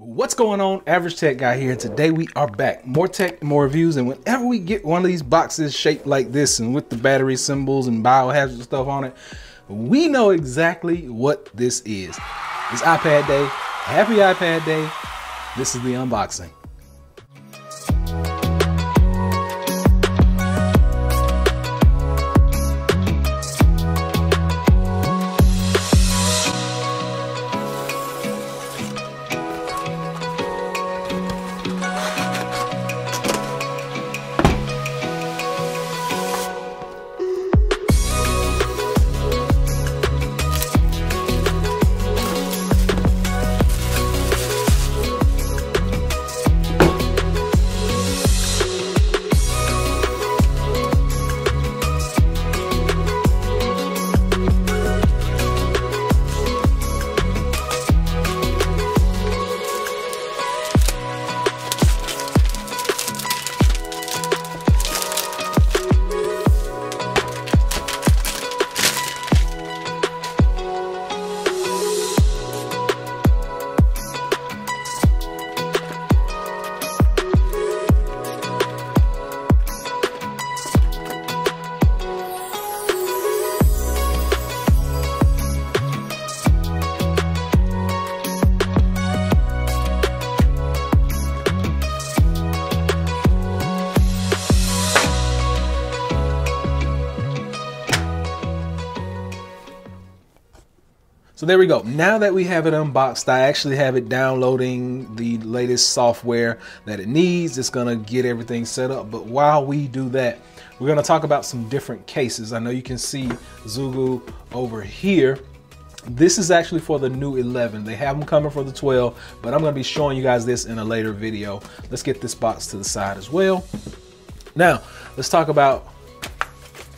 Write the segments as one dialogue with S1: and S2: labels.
S1: What's going on? Average Tech Guy here, and today we are back. More tech, more reviews, and whenever we get one of these boxes shaped like this and with the battery symbols and biohazard stuff on it, we know exactly what this is. It's iPad Day. Happy iPad Day. This is the unboxing. So there we go. Now that we have it unboxed, I actually have it downloading the latest software that it needs. It's gonna get everything set up. But while we do that, we're gonna talk about some different cases. I know you can see Zugu over here. This is actually for the new 11. They have them coming for the 12, but I'm gonna be showing you guys this in a later video. Let's get this box to the side as well. Now, let's talk about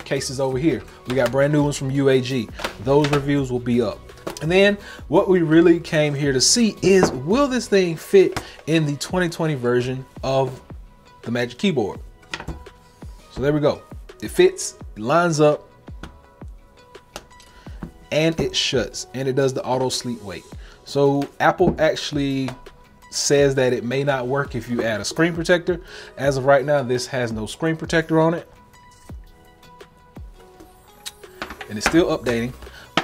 S1: cases over here. We got brand new ones from UAG. Those reviews will be up. And then what we really came here to see is, will this thing fit in the 2020 version of the Magic Keyboard? So there we go. It fits, it lines up, and it shuts, and it does the auto sleep wake. So Apple actually says that it may not work if you add a screen protector. As of right now, this has no screen protector on it. And it's still updating.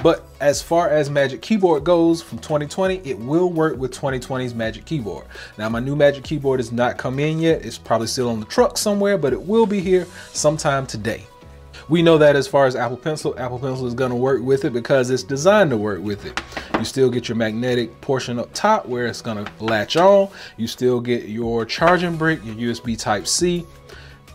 S1: But as far as Magic Keyboard goes from 2020, it will work with 2020's Magic Keyboard. Now, my new Magic Keyboard has not come in yet. It's probably still on the truck somewhere, but it will be here sometime today. We know that as far as Apple Pencil is gonna work with it because it's designed to work with it. You still get your magnetic portion up top where it's gonna latch on. You still get your charging brick, your USB Type-C.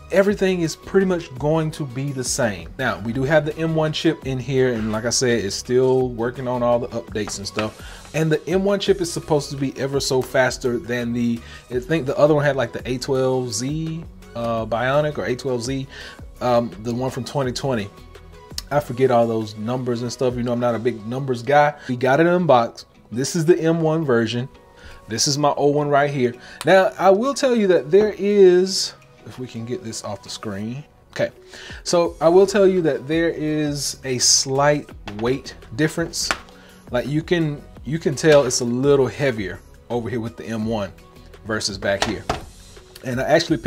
S1: Everything is pretty much going to be the same. Now, we do have the M1 chip in here, and like I said, it's still working on all the updates and stuff. And the M1 chip is supposed to be ever so faster than I think the other one had like the A12Z Bionic or A12Z, the one from 2020. I forget all those numbers and stuff. You know, I'm not a big numbers guy. We got it unboxed. This is the M1 version. This is my old one right here. Now, I will tell you that there is, if we can get this off the screen. Okay, so I will tell you that there is a slight weight difference. Like you can tell it's a little heavier over here with the M1 versus back here. And I actually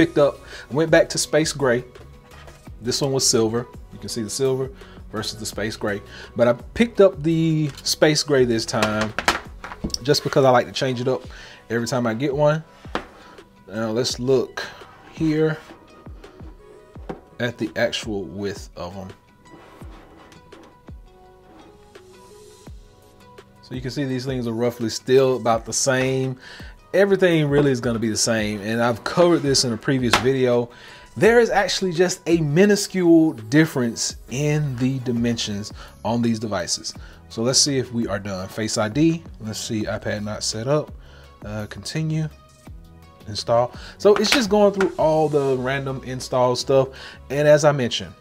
S1: went back to space gray. This one was silver. You can see the silver versus the space gray. But I picked up the space gray this time just because I like to change it up every time I get one. Now let's look here at the actual width of them. So you can see these things are roughly still about the same. Everything really is going to be the same, and I've covered this in a previous video. There is actually just a minuscule difference in the dimensions on these devices. So let's see if we are done. Face ID, let's see, iPad not set up, continue. Install. So it's just going through all the random install stuff, and as I mentioned,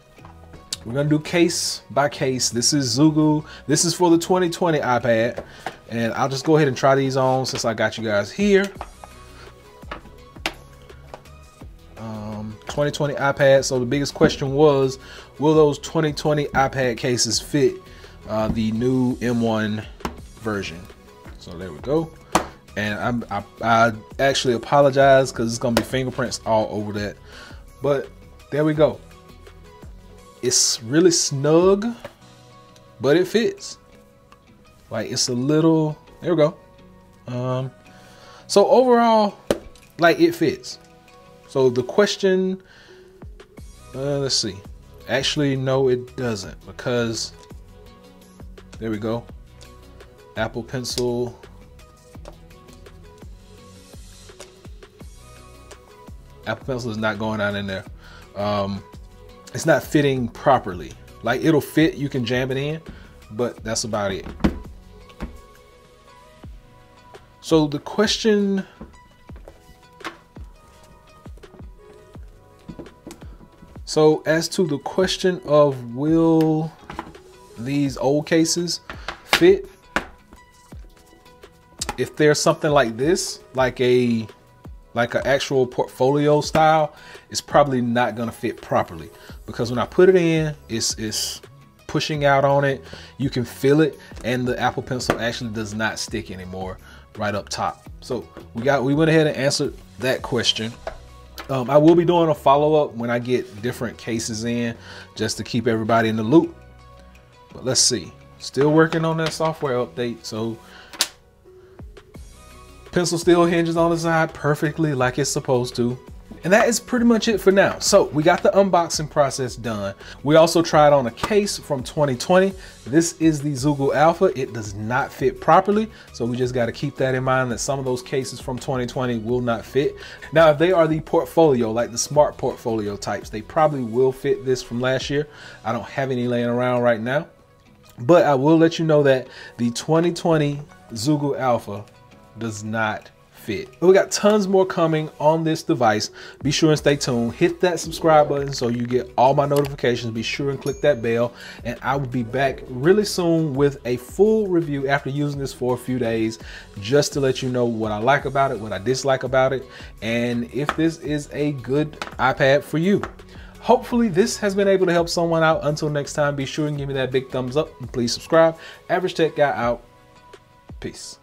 S1: we're gonna do case by case. This is Zugu. This is for the 2020 iPad, and I'll just go ahead and try these on since I got you guys here. 2020 iPad. So the biggest question was, will those 2020 iPad cases fit the new M1 version? So there we go. And I actually apologize because it's gonna be fingerprints all over that. But there we go. It's really snug, but it fits. Like, it's a little, there we go. So overall, like, it fits. So the question, let's see. Actually, no, it doesn't, because there we go. Apple Pencil. Apple Pencil is not going on in there. It's not fitting properly. Like, it'll fit, you can jam it in, but that's about it. So the question, so as to the question of will these old cases fit? If there's something like this, like an actual portfolio style, it's probably not gonna fit properly, because when I put it in, it's pushing out on it. You can feel it, and the Apple Pencil actually does not stick anymore right up top. So we went ahead and answered that question. I will be doing a follow-up when I get different cases in, just to keep everybody in the loop. But let's see, still working on that software update. So pencil still hinges on the side perfectly like it's supposed to. And that is pretty much it for now. So we got the unboxing process done. We also tried on a case from 2020. This is the Zoogle Alpha. It does not fit properly. So we just got to keep that in mind, that some of those cases from 2020 will not fit. Now, if they are the portfolio, like the smart portfolio types, they probably will fit this from last year. I don't have any laying around right now, but I will let you know that the 2020 Zoogle Alpha does not fit. We got tons more coming on this device. Be sure and stay tuned. Hit that subscribe button so you get all my notifications. Be sure and click that bell, and I will be back really soon with a full review after using this for a few days, just to let you know what I like about it, what I dislike about it, and if this is a good iPad for you. Hopefully this has been able to help someone out. Until next time, be sure and give me that big thumbs up, and please subscribe. Average Tech Guy out. Peace.